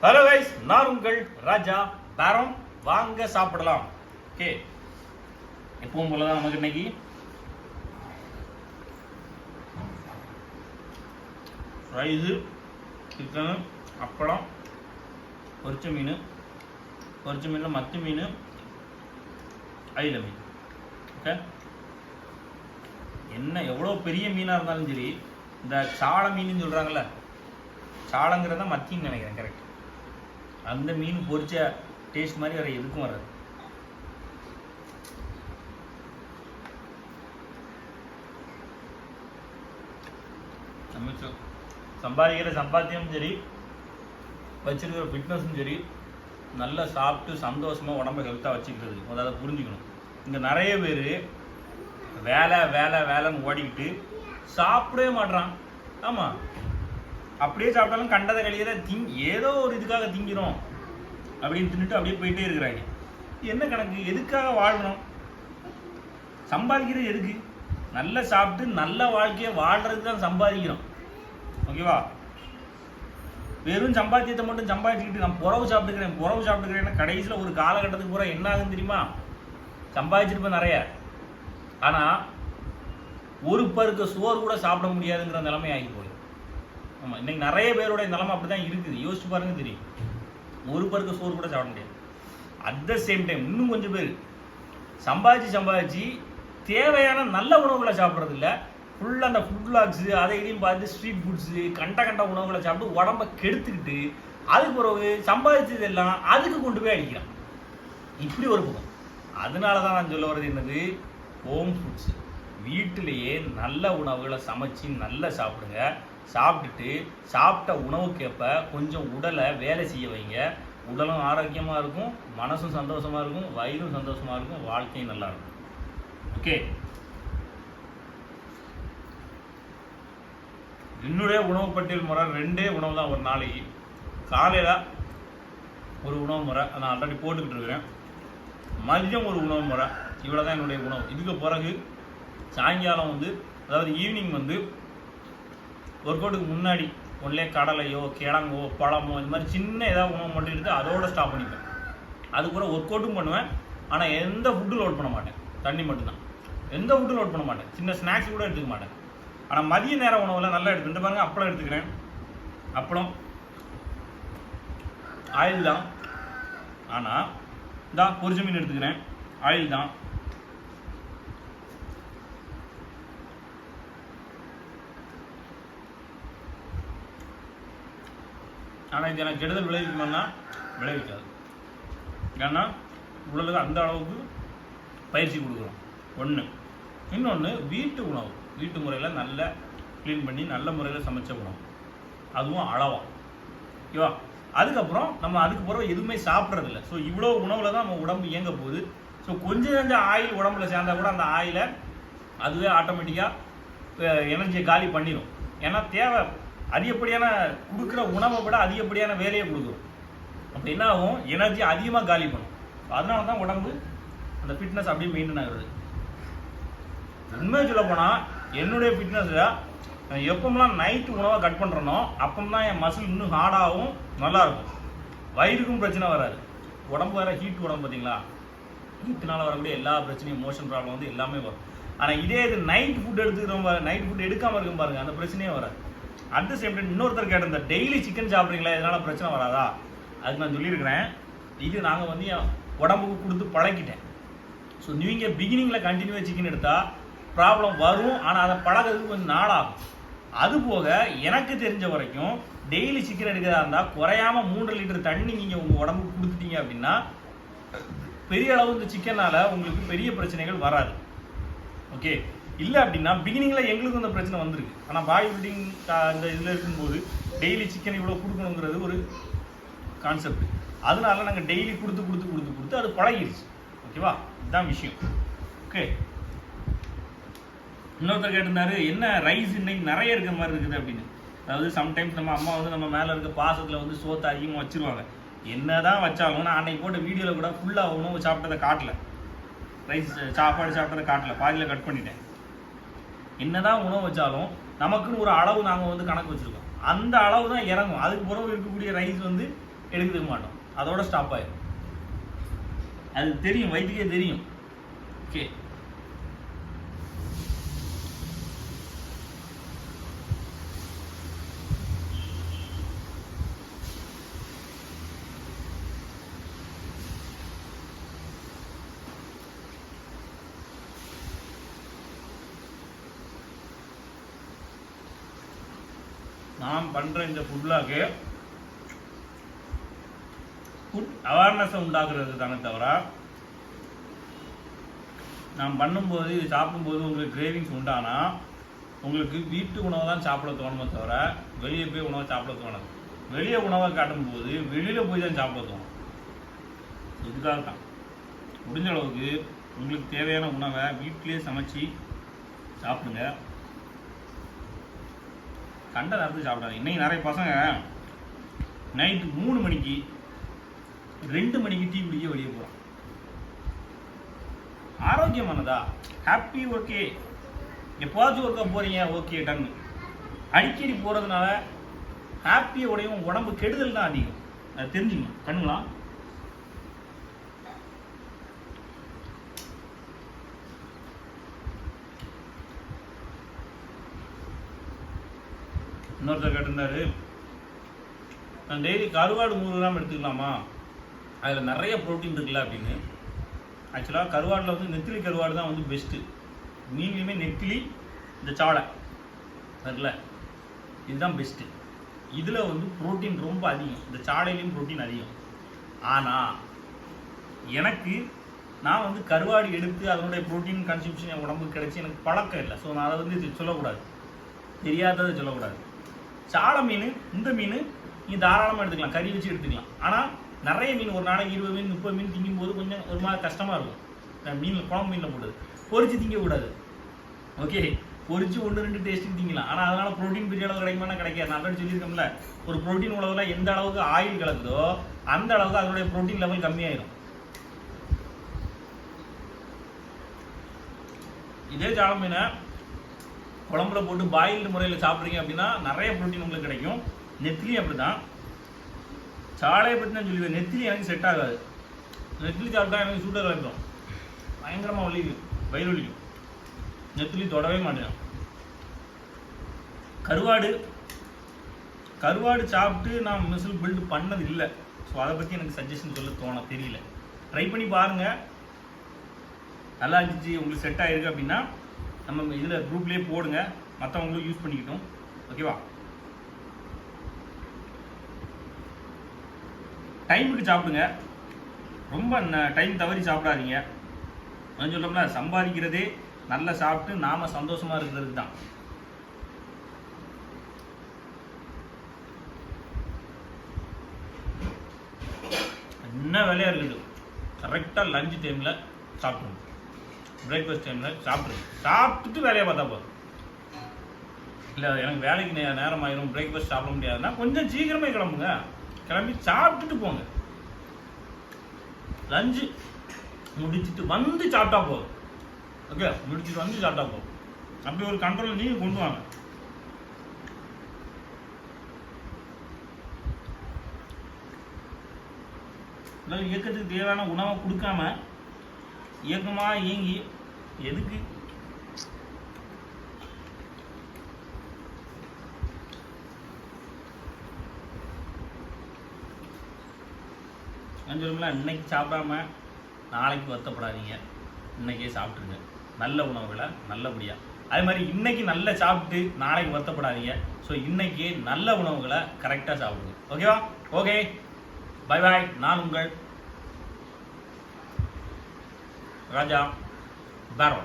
Hello guys, நான் உங்கள் ராஜா பேரம். வாங்க சாப்பிடலாம். ஓகே, எப்பவும் போலதான் நமக்கு இன்னைக்கு ரைஸு, சிக்கனு, அப்பளம், பொரிச்ச மீனில் மத்தி மீன், அயில மீன். ஓகே, என்ன எவ்வளோ பெரிய மீனாக இருந்தாலும் சரி, இந்த சாள மீன் சொல்கிறாங்கல்ல, சாளங்கிறத மத்தின்னு நினைக்கிறேன், கரெக்ட். அந்த மீன் பொரிச்ச டேஸ்ட் மாதிரி வேறு எதுக்கும் வராது. சம்பாதிக்கிற சம்பாத்தியமும் சரி, வச்சிருக்கிற ஃபிட்னஸும் சரி, நல்லா சாப்பிட்டு சந்தோஷமாக உடம்பை ஹெல்த்தாக வச்சுக்கிறது, அதை புரிஞ்சுக்கணும். இங்கே நிறைய பேர் வேலைன்னு ஓடிக்கிட்டு சாப்பிடவே மாட்றான். ஆமாம், அப்படியே சாப்பிட்டாலும் கண்டதை கழியதை ஏதோ ஒரு இதுக்காக திங்கிறோம் அப்படின்னு தின்னுட்டு அப்படியே போயிட்டே இருக்கிறாங்க. என்ன கணக்கு? எதுக்காக வாழணும்? சம்பாதிக்கிறது எதுக்கு? நல்லா சாப்பிட்டு நல்ல வாழ்க்கையை வாழ்றதுக்கு தான் சம்பாதிக்கிறோம். ஓகேவா? வெறும் சம்பாத்தியத்தை மட்டும் சம்பாதிச்சுக்கிட்டு நான் புறவு சாப்பிட்டுக்கிறேன் கடைசியில் ஒரு காலகட்டத்துக்கு பூரா என்ன ஆகுன்னு தெரியுமா? சம்பாதிச்சிருப்பேன் நிறைய, ஆனால் ஒரு பருக்க சோறு கூட சாப்பிட முடியாதுங்கிற நிலைமை ஆகி போய். ஆமாம், இன்னைக்கு நிறைய பேருடைய நிலைமை அப்படி தான் இருக்குது. யோசிச்சு பாருங்க, தெரியும். ஒரு பருக்க சோறு கூட சாப்பிட முடியாது. அட் த சேம் டைம் இன்னும் கொஞ்சம் பேர் சம்பாதிச்சு தேவையான நல்ல உணவுகளை சாப்பிட்றது இல்லை. ஃபுல்லாக அந்த ஃபுட் வ்ளாக்ஸு அதை இதையும் பார்த்து ஸ்ட்ரீட் ஃபுட்ஸு கண்ட உணவுகளை சாப்பிட்டு உடம்பை கெடுத்துக்கிட்டு அதுக்கு பிறகு சம்பாதிச்சது எல்லாம் அதுக்கு கொண்டு போய் அடிக்கிறான். இப்படி ஒரு பக்கம். அதனால தான் நான் சொல்ல வர்றது என்னது, ஹோம் ஃபுட்ஸு. வீட்டிலேயே நல்ல உணவுகளை சமைச்சு நல்லா சாப்பிடுங்க. சாப்பிட்டுட்டு சாப்பிட்ட உணவுக்கேற்ப கொஞ்சம் உடலை வேலை செய்ய வைங்க. உடலும் ஆரோக்கியமாக இருக்கும், மனசும் சந்தோஷமாக இருக்கும், வயிறும் சந்தோஷமாக இருக்கும், வாழ்க்கையும் நல்லா இருக்கும். ஓகே, என்னுடைய உணவு பட்டியல் முறை 2 உணவு தான் ஒரு நாளைக்கு. காலையில் ஒரு உணவு முறை நான் ஆல்ரெடி போட்டுக்கிட்டு இருக்கிறேன். மதியம் ஒரு உணவு முறை. இவ்வளோ தான் என்னுடைய உணவு. இதுக்கு பிறகு சாயங்காலம் அதாவது ஈவினிங் ஒர்க் அவுட்டுக்கு முன்னாடி ஒன்லே கடலையோ கிழங்கோ பழமோ இந்த மாதிரி சின்ன ஏதாவது உணவு மட்டும் எடுத்து அதோட ஸ்டாப் பண்ணிப்பேன். அதுக்கப்புறம் ஒர்க் அவுட்டும் பண்ணுவேன், ஆனால் எந்த ஃபுட்டும் லோட் பண்ண மாட்டேன். தண்ணி மட்டும்தான், எந்த ஃபுட்டும் லோட் பண்ண மாட்டேன். சின்ன ஸ்நாக்ஸ் கூட எடுத்துக்க மாட்டேன். ஆனால் மதிய நேர உணவில் நல்லா எடுத்துக்கிட்டு பாருங்க. அப்பளம் எடுத்துக்கிறேன். அப்பளம் ஆயில் தான், ஆனால் இந்த பொரிச்ச மீன் எடுத்துக்கிறேன், ஆயில் தான். ஆனால் இது எனக்கு கெடுதல் விளைவிக்குமான்னா விளைவிக்காது. ஏன்னா உடலுக்கு அந்த அளவுக்கு பயிற்சி கொடுக்குறோம். ஒன்று. இன்னொன்று, வீட்டு உணவு, வீட்டு முறையில் நல்லா க்ளீன் பண்ணி நல்ல முறையில் சமைச்ச உணவு, அதுவும் அளவாக. ஓகேவா? அதுக்கப்புறம் நம்ம அதுக்கு பிறகு எதுவுமே சாப்பிட்றதில்ல. ஸோ இவ்வளோ உணவில் தான் நம்ம உடம்பு இயங்க போகுது. ஸோ கொஞ்சம் ஆயில் உடம்புல சேர்ந்தா கூட அந்த ஆயிலை அதுவே ஆட்டோமேட்டிக்காக எனர்ஜியை காலி பண்ணிடும். ஏன்னா தேவை அதிகப்படியான கொடுக்குற உணவை விட அதிகப்படியான வேலையை கொடுக்குறோம். அப்போ என்ன ஆகும்? எனர்ஜி அதிகமாக காலி பண்ணும். அதனால தான் உடம்பு அந்த ஃபிட்னஸ் அப்படியே மெயின்டைன் ஆகுது. உண்மையை சொல்ல போனால் என்னுடைய ஃபிட்னஸில் எப்போம்லாம் நைட்டு உணவை கட் பண்ணுறனோ அப்போம்தான் என் மசில் இன்னும் ஹார்டாகவும் நல்லாயிருக்கும். வயிறுக்கும் பிரச்சனை வராது. உடம்பு வேறு ஹீட் உடம்பு பார்த்தீங்களா? ஹீட்டுனால வரக்கூடிய எல்லா பிரச்சனையும், மோஷன் ப்ராப்ளம் எல்லாமே வரும். ஆனால் இதே இது நைட் ஃபுட் எடுத்துக்கிறோம், நைட் ஃபுட் எடுக்காமல் இருக்கும் பாருங்கள், அந்த பிரச்சனையே வராது. அட் த சேம் டைம் இன்னொருத்தர் கேட்டிருந்த டெய்லி சிக்கன் சாப்பிட்றீங்களா, இதனால் பிரச்சனை வராதா? அதுக்கு நான் சொல்லியிருக்கிறேன், இது நாங்கள் என் உடம்புக்கு கொடுத்து பழக்கிட்டேன். ஸோ நீங்கள் பிகினிங்கில் கண்டினியூவாக சிக்கன் எடுத்தால் ப்ராப்ளம் வரும், ஆனால் அதை பழகிறதுக்கு கொஞ்சம் நாளாகும். அதுபோக எனக்கு தெரிஞ்ச வரைக்கும் டெய்லி சிக்கன் எடுக்கிறதா இருந்தால் குறையாமல் 3 லிட்டர் தண்ணி நீங்கள் உங்கள் உடம்புக்கு கொடுத்துட்டீங்க அப்படின்னா பெரிய அளவு இந்த சிக்கனால் உங்களுக்கு பெரிய பிரச்சனைகள் வராது. ஓகே, இல்லை அப்படின்னா பிகினிங்கில் எங்களுக்கும் இந்த பிரச்சனை வந்திருக்கு. ஆனால் பாடி பில்டிங் இந்த இதில் இருக்கும்போது டெய்லி சிக்கன் இவ்வளோ கொடுக்கணுங்கிறது ஒரு கான்செப்ட். அதனால நாங்கள் டெய்லி கொடுத்து அது பழகிடுச்சு. ஓகேவா? இதுதான் விஷயம். ஓகே, இன்னொருத்தர் கேட்டிருந்தாரு, என்ன ரைஸ் இன்னைக்கு நிறைய இருக்கிற மாதிரி இருக்குது அப்படின்னு. அதாவது சம்டைம்ஸ் நம்ம அம்மா நம்ம மேலே இருக்க பாசத்தில் சோத்தை அதிகமாக வச்சுருவாங்க. என்ன தான் வச்சாலும் நான் அன்னைக்கு போட்ட வீடியோவில் கூட ஃபுல்லாக உணவு சாப்பிட்டதை காட்டல, ரைஸ் சாப்பாடு சாப்பிட்டதை காட்டல, பாதியில் கட் பண்ணிட்டேன். என்னதான் உணவு வச்சாலும் நமக்குன்னு ஒரு அளவு நாங்கள் கணக்கு வச்சுருக்கோம். அந்த அளவு தான் இறங்கும். அதுக்கு பிறகு இருக்கக்கூடிய ரைஸ் எடுத்துக்க மாட்டோம், அதோட ஸ்டாப் ஆயிடும். அது தெரியும், வயிற்றுக்கே தெரியும். ஓகே, நான் பண்ணுற இந்த ஃபுட் விளாக்கு ஃபுட் அவேர்னஸை உண்டாக்குறது தானே தவிர, நான் பண்ணும்போது இது சாப்பிடும்போது உங்களுக்கு கிரேவிங்ஸ் உண்டானா உங்களுக்கு வீட்டு உணவை தான் சாப்பிட தோணுமே தவிர வெளியே போய் உணவை சாப்பிட தோணாது. வெளியே உணவை காட்டும்போது வெளியில் போய் தான் சாப்பிட தோணும். இதுக்காக தான் முடிஞ்ச அளவுக்கு உங்களுக்கு தேவையான உணவை வீட்டிலே சமைச்சு சாப்பிடுங்க. கண்ட நேரத்துக்கு சாப்பிடாது. இன்னைக்கு நிறைய பசங்க நைட்டு 3 மணிக்கு 2 மணிக்கு டீ குடிக்க வெளியே போகிறோம். ஆரோக்கியமானதா? Happy, okay. எப்போதாச்சும் ஒருக்கா போகிறீங்க, ஓகே, டன். அடிக்கடி போகிறதுனால ஹாப்பியோடையும் உடம்பு கெடுதல் தான் அதிகம். அது தெரிஞ்சுக்கணும். கண்ணுங்களா? இன்னொருத்தர் கேட்டிருந்தாரு, நான் டெய்லி கருவாடு 100 கிராம் எடுத்துக்கலாமா, அதில் நிறைய ப்ரோட்டீன் இருக்குல்ல அப்படின்னு. ஆக்சுவலாக கருவாடில் வந்து நெத்திலி கருவாடு தான் வந்து பெஸ்ட்டு. மீன்லையுமே நெத்திலி, இந்த சாலை அதில் இதுதான் பெஸ்ட்டு. இதில் வந்து ப்ரோட்டீன் ரொம்ப அதிகம், இந்த சாலையிலையும் ப்ரோட்டீன் அதிகம். ஆனால் எனக்கு நான் வந்து கருவாடு எடுத்து அதனுடைய ப்ரோட்டீன் கன்சம்ஷன் என் உடம்புக்கு கிடச்சி எனக்கு பழக்கம் இல்லை. ஸோ நான் அதை வந்து இது சொல்லக்கூடாது, தெரியாததை சொல்லக்கூடாது. சாலை மீன், இந்த மீன் நீ தாராளமாக எடுத்துக்கலாம், கறி வச்சு எடுத்துக்கலாம். ஆனால் நிறைய மீன், ஒரு நாளைக்கு 20 மீன் 30 மீன் திங்கும்போது கொஞ்சம் ஒரு மாதிரி கஷ்டமாக இருக்கும். மீனில் குழம்பு மீனில் போடுது, பொரிச்சு திங்கக்கூடாது. ஓகே, பொரிச்சு 1-2 டேஸ்ட்டுக்கு திங்கலாம். ஆனால் அதனால் ப்ரோட்டீன் பெரிய அளவு கிடைக்குமா? கிடைக்காது. நான் சொல்லியிருக்கோம்ல, ஒரு ப்ரோட்டீன் உணவில் எந்த அளவுக்கு ஆயில் கலக்குதோ அந்த அளவுக்கு அதனுடைய ப்ரோட்டீன் லெவல் கம்மியாயிடும். இதே சாலை மீனை குழம்புல போட்டு பாயில்டு முறையில் சாப்பிட்றீங்க அப்படின்னா நிறைய ப்ரோட்டீன் உங்களுக்கு கிடைக்கும். நெத்திலி அப்படி தான். சாலையை பற்றி நான் சொல்லுவேன், நெத்திலி எனக்கு செட் ஆகாது. நெத்திலி சாப்பிட்டா எனக்கு சூட்டை கலக்கும், பயங்கரமாக வலிக்கும், வயிறு வலிக்கும். நெத்திலி தொடவே மாட்டேன். கருவாடு சாப்பிட்டு நான் மசில் பில்டு பண்ணது இல்லை. ஸோ அதை பற்றி எனக்கு சஜஷன் சொல்ல தெரியல. ட்ரை பண்ணி பாருங்கள், நல்லா இருந்துச்சு, உங்களுக்கு செட் ஆகிருக்கு அப்படின்னா நம்ம இதில் குரூப்லேயே போடுங்க, மற்றவங்களும் யூஸ் பண்ணிக்கிட்டோம். ஓகேவா? டைமுக்கு சாப்பிடுங்க, ரொம்ப டைம் தவறி சாப்பிடாதீங்க. நான் சொல்கிறோம்ல, சம்பாதிக்கிறதே நல்லா சாப்பிட்டு நாம் சந்தோஷமாக இருக்கிறதுக்கு தான். என்ன வேலையாக இருக்குது, கரெக்டாக லஞ்சு டைமில் சாப்பிடணும், பிரேக்ஃபாஸ்ட் டைமில் சாப்பிட்டுட்டு வேலையை பார்த்தா போதும். இல்லை எனக்கு வேலைக்கு நேரம் ஆயிரும், பிரேக்ஃபாஸ்ட் சாப்பிட முடியாதுன்னா கொஞ்சம் சீக்கிரமே கிளம்புங்க, கிளம்பி சாப்பிட்டுட்டு போங்க. லஞ்சு முடிச்சுட்டு வந்து சாப்பிட்டா போதும். ஓகே, முடிச்சுட்டு வந்து சாப்பிட்டா போதும். அப்படி ஒரு கண்ட்ரோல் நீங்கள் கொண்டு வாங்க. இயக்கத்துக்கு தேவையான உணவை கொடுக்காம இயக்கமாக இயங்கி எதுக்கு? சொல்லுங்களா, இன்னைக்கு சாப்பிடாம நாளைக்கு வருத்தப்படாதீங்க, இன்னைக்கே சாப்பிட்ருங்க நல்ல உணவுகளை நல்லபடியாக. அதே மாதிரி இன்னைக்கு நல்லா சாப்பிட்டு நாளைக்கு வருத்தப்படாதீங்க. ஸோ இன்னைக்கே நல்ல உணவுகளை கரெக்டாக சாப்பிடுங்க. ஓகேவா? Okay, bye bye. நான் உங்கள் ராஜா பேரோ.